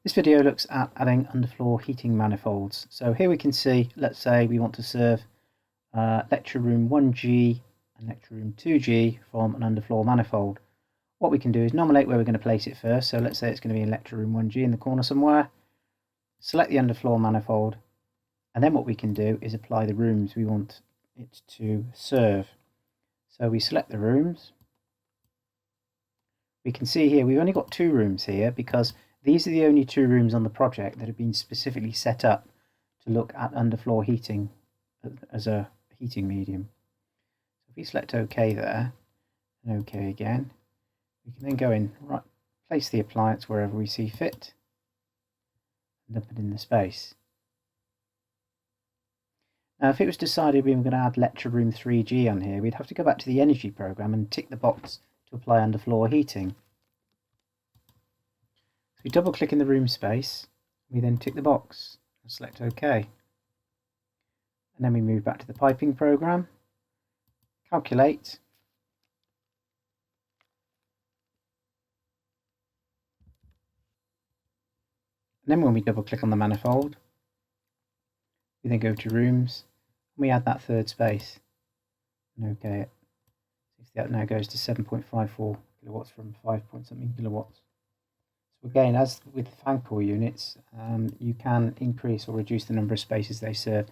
This video looks at adding underfloor heating manifolds. So here we can see, let's say we want to serve lecture room 1G and lecture room 2G from an underfloor manifold. What we can do is nominate where we're going to place it first. So let's say it's going to be in lecture room 1G in the corner somewhere. Select the underfloor manifold, and then what we can do is apply the rooms we want it to serve. So we select the rooms. We can see here we've only got 2 rooms here because these are the only 2 rooms on the project that have been specifically set up to look at underfloor heating as a heating medium. So if we select OK there, and OK again, we can then go in, right, place the appliance wherever we see fit, and dump it in the space. Now if it was decided we were going to add lecture room 3G on here, we'd have to go back to the energy program and tick the box to apply underfloor heating. So we double click in the room space, we then tick the box and select OK. And then we move back to the piping program, calculate, and then when we double click on the manifold, we then go to rooms and we add that 3rd space and OK it. That now goes to 7.54 kilowatts from 5 point something kilowatts. So again, as with fan core units, you can increase or reduce the number of spaces they serve.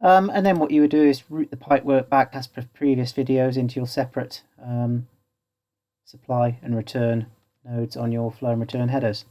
And then what you would do is route the pipework back as per previous videos into your separate supply and return nodes on your flow and return headers.